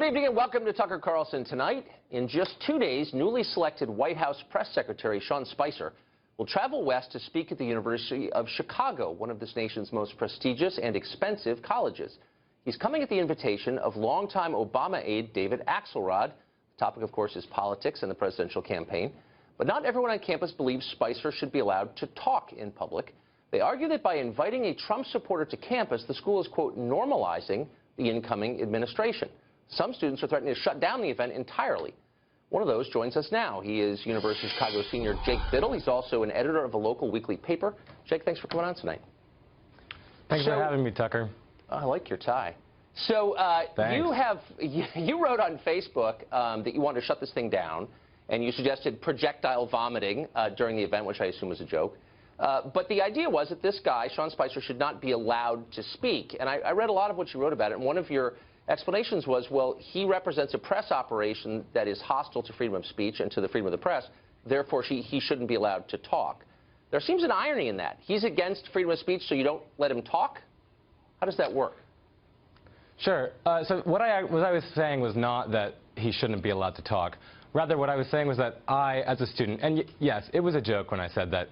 Good evening and welcome to Tucker Carlson Tonight. In just 2 days, newly selected White House Press Secretary Sean Spicer will travel west to speak at the University of Chicago, one of this nation's most prestigious and expensive colleges. He's coming at the invitation of longtime Obama aide David Axelrod. The topic, of course, is politics and the presidential campaign. But not everyone on campus believes Spicer should be allowed to talk in public. They argue that by inviting a Trump supporter to campus, the school is, quote, normalizing the incoming administration. Some students are threatening to shut down the event entirely. One of those joins us now. He is University of Chicago senior Jake Biddle. He's also an editor of a local weekly paper. Jake, thanks for coming on tonight. Thanks for having me, Tucker. I like your tie. So you wrote on Facebook that you wanted to shut this thing down, and you suggested projectile vomiting during the event, which I assume was a joke. But the idea was that this guy, Sean Spicer, should not be allowed to speak. And I read a lot of what you wrote about it, and one of your explanations was, well, he represents a press operation that is hostile to freedom of speech and to the freedom of the press. Therefore, he shouldn't be allowed to talk. There seems an irony in that. He's against freedom of speech, so you don't let him talk? How does that work? Sure. So what I was saying was not that he shouldn't be allowed to talk. Rather, what I was saying was that I, as a student, and yes, it was a joke when I said that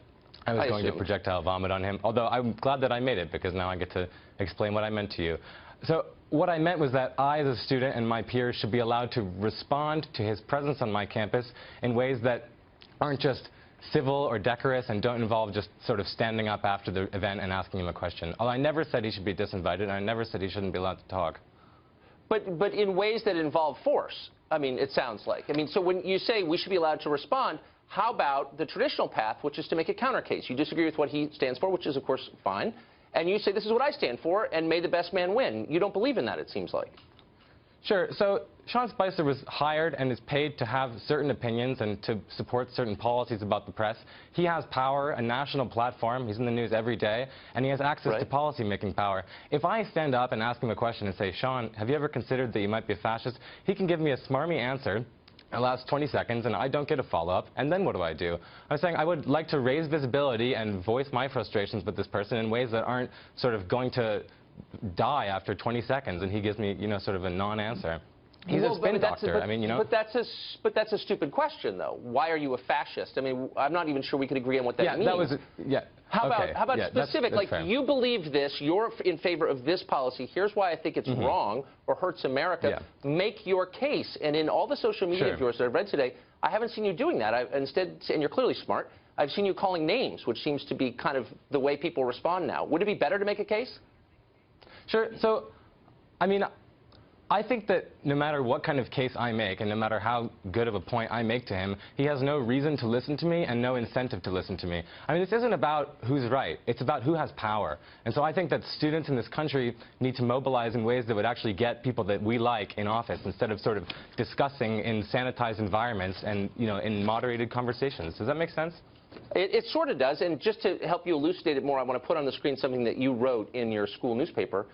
I was going to projectile vomit on him, although I'm glad that I made it because now I get to explain what I meant to you. So what I meant was that I, as a student, and my peers should be allowed to respond to his presence on my campus in ways that aren't just civil or decorous and don't involve just sort of standing up after the event and asking him a question. Although I never said he should be disinvited, and I never said he shouldn't be allowed to talk. But in ways that involve force, I mean, it sounds like. I mean, so when you say we should be allowed to respond, how about the traditional path, which is to make a counter case? You disagree with what he stands for, which is, of course, fine. And you say, this is what I stand for, and may the best man win. You don't believe in that, it seems like. Sure. So Sean Spicer was hired and is paid to have certain opinions and to support certain policies about the press. He has power, a national platform. He's in the news every day, and he has access to policy-making power. If I stand up and ask him a question and say, Sean, have you ever considered that you might be a fascist? He can give me a smarmy answer. It lasts 20 seconds, and I don't get a follow-up. And then what do I do? I'm saying I would like to raise visibility and voice my frustrations with this person in ways that aren't sort of going to die after 20 seconds, and he gives me, you know, sort of a non-answer. He's a spin doctor. I mean, you know. But that's a stupid question, though. Why are you a fascist? I mean, I'm not even sure we could agree on what that means. How about specific? Like, you believe this, you're in favor of this policy, here's why I think it's wrong or hurts America. Make your case. And in all the social media of yours that I've read today, I haven't seen you doing that. Instead, and you're clearly smart, I've seen you calling names, which seems to be kind of the way people respond now. Would it be better to make a case? Sure. So, I mean, I think that no matter what kind of case I make and no matter how good of a point I make to him, he has no reason to listen to me and no incentive to listen to me. I mean, this isn't about who's right. It's about who has power. And so I think that students in this country need to mobilize in ways that would actually get people that we like in office instead of sort of discussing in sanitized environments and, you know, in moderated conversations. Does that make sense? It sort of does. And just to help you elucidate it more, I want to put on the screen something that you wrote in your school newspaper.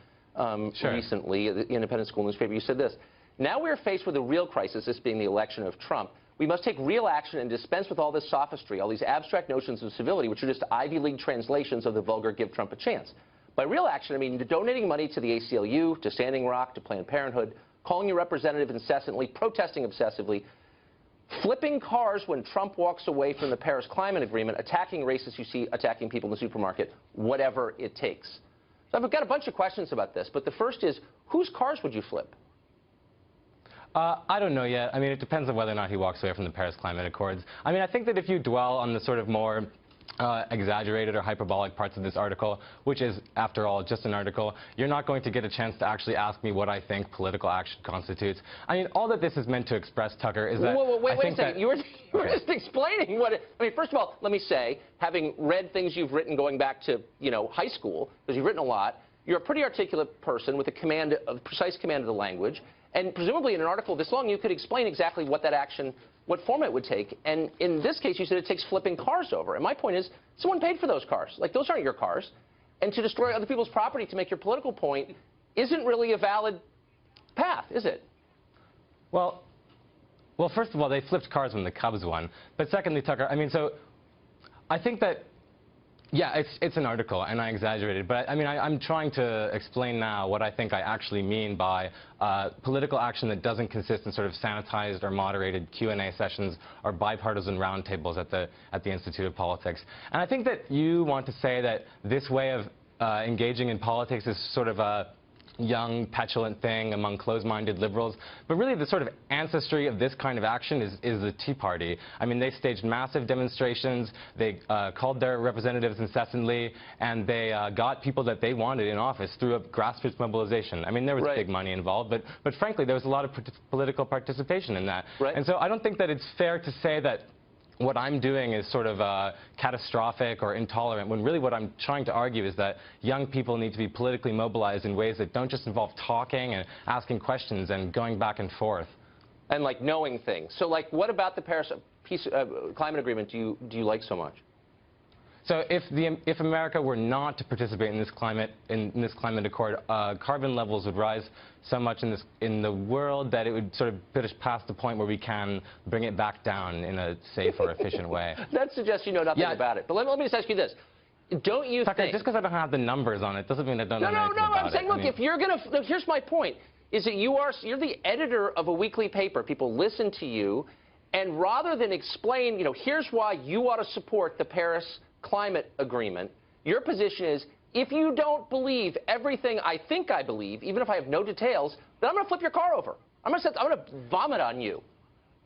Recently, the independent school newspaper. You said this: now we're faced with a real crisis, this being the election of Trump. We must take real action and dispense with all this sophistry, all these abstract notions of civility, which are just Ivy League translations of the vulgar give Trump a chance. By real action, I mean donating money to the ACLU, to Standing Rock, to Planned Parenthood, calling your representative incessantly, protesting obsessively, flipping cars when Trump walks away from the Paris Climate Agreement, attacking racists you see attacking people in the supermarket, whatever it takes. So I've got a bunch of questions about this, but the first is, whose cars would you flip? I don't know yet. I mean, it depends on whether or not he walks away from the Paris Climate Accords. I mean, I think that if you dwell on the sort of more exaggerated or hyperbolic parts of this article, which is, after all, just an article, you're not going to get a chance to actually ask me what I think political action constitutes. I mean, all that this is meant to express, Tucker, is that... Wait a second. You were just explaining what I mean, first of all, let me say, having read things you've written going back to, you know, high school, because you've written a lot, you're a pretty articulate person with a precise command of the language, and presumably in an article this long, you could explain exactly what that action, what form it would take. And in this case, you said it takes flipping cars over. And my point is, someone paid for those cars. Like, those aren't your cars. And to destroy other people's property to make your political point isn't really a valid path, is it? Well, first of all, they flipped cars when the Cubs won. But secondly, Tucker, I mean, so I think that Yeah, it's an article, and I exaggerated. But I mean, I'm trying to explain now what I think I actually mean by political action that doesn't consist in sort of sanitized or moderated Q&A sessions or bipartisan roundtables at the Institute of Politics. And I think that you want to say that this way of engaging in politics is sort of a young, petulant thing among closed-minded liberals. But really, the sort of ancestry of this kind of action is the Tea Party. I mean, they staged massive demonstrations, they called their representatives incessantly, and they got people that they wanted in office through a grassroots mobilization. I mean, there was big money involved, but frankly, there was a lot of political participation in that. And so I don't think that it's fair to say that what I'm doing is sort of catastrophic or intolerant, when really what I'm trying to argue is that young people need to be politically mobilized in ways that don't just involve talking and asking questions and going back and forth. And like knowing things. So like, what about the Paris climate agreement do you like so much? So if America were not to participate in this climate accord, carbon levels would rise so much in the world that it would sort of put us past the point where we can bring it back down in a safe or efficient way. That suggests you know nothing about it. But let me just ask you this. Don't you Tucker, think... just because I don't have the numbers on it doesn't mean I don't know anything about it. I'm saying, look, if you're going to... Here's my point, is that you're the editor of a weekly paper. People listen to you, and rather than explain, you know, here's why you ought to support the Paris climate agreement, your position is, if you don't believe everything I think I believe, even if I have no details, then I'm going to flip your car over. I'm going to vomit on you.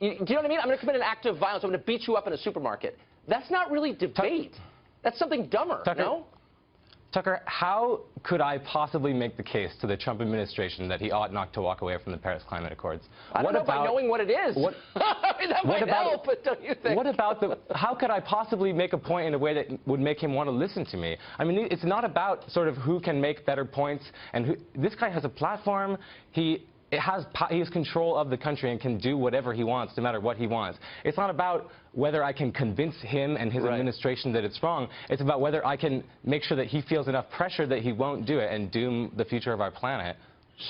Do you know what I mean? I'm going to commit an act of violence. I'm going to beat you up in a supermarket. That's not really debate. That's something dumber, no? Tucker, how could I possibly make the case to the Trump administration that he ought not to walk away from the Paris Climate Accords? I don't know by knowing what it is. I mean, that might help, but don't you think? What about how could I possibly make a point in a way that would make him want to listen to me? I mean, it's not about sort of who can make better points, and this guy has a platform. He has control of the country and can do whatever he wants, no matter what he wants. It's not about whether I can convince him and his administration that it's wrong. It's about whether I can make sure that he feels enough pressure that he won't do it and doom the future of our planet.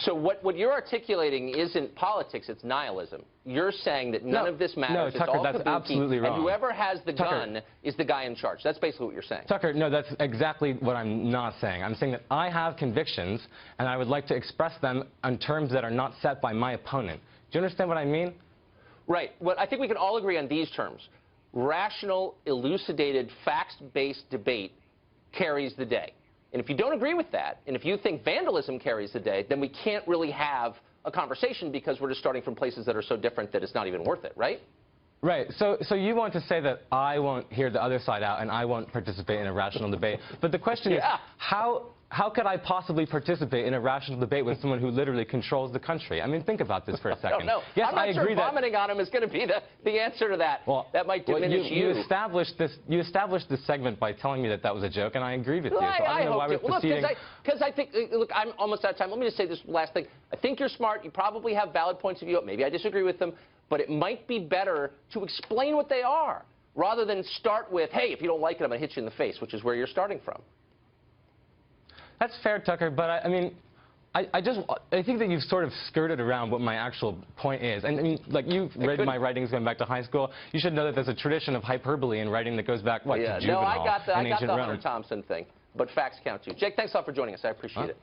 So what you're articulating isn't politics, it's nihilism. You're saying that none of this matters. No, Tucker, that's absolutely wrong. And whoever has the gun is the guy in charge. That's basically what you're saying. Tucker, no, that's exactly what I'm not saying. I'm saying that I have convictions, and I would like to express them on terms that are not set by my opponent. Do you understand what I mean? Right. Well, I think we can all agree on these terms. Rational, elucidated, facts-based debate carries the day. And if you don't agree with that, and if you think vandalism carries the day, then we can't really have a conversation because we're just starting from places that are so different that it's not even worth it, right? Right. So you want to say that I won't hear the other side out and I won't participate in a rational debate. But the question is, how could I possibly participate in a rational debate with someone who literally controls the country? I mean, think about this for a second. No, yes, I'm not sure vomiting on him is going to be the answer to that. Well, that might diminish you. You established this segment by telling me that that was a joke, and I agree with you. So I don't know why we're proceeding. Because I think, look, I'm almost out of time. Let me just say this last thing. I think you're smart. You probably have valid points of view. Maybe I disagree with them. But it might be better to explain what they are, rather than start with, hey, if you don't like it, I'm going to hit you in the face, which is where you're starting from. That's fair, Tucker, but I mean, I think that you've sort of skirted around what my actual point is. And I mean, like, you've read my writings going back to high school. You should know that there's a tradition of hyperbole in writing that goes back, what, to Juvenal? No, I got the Hunter Thompson thing, but facts count too. Jake, thanks a lot for joining us. I appreciate it.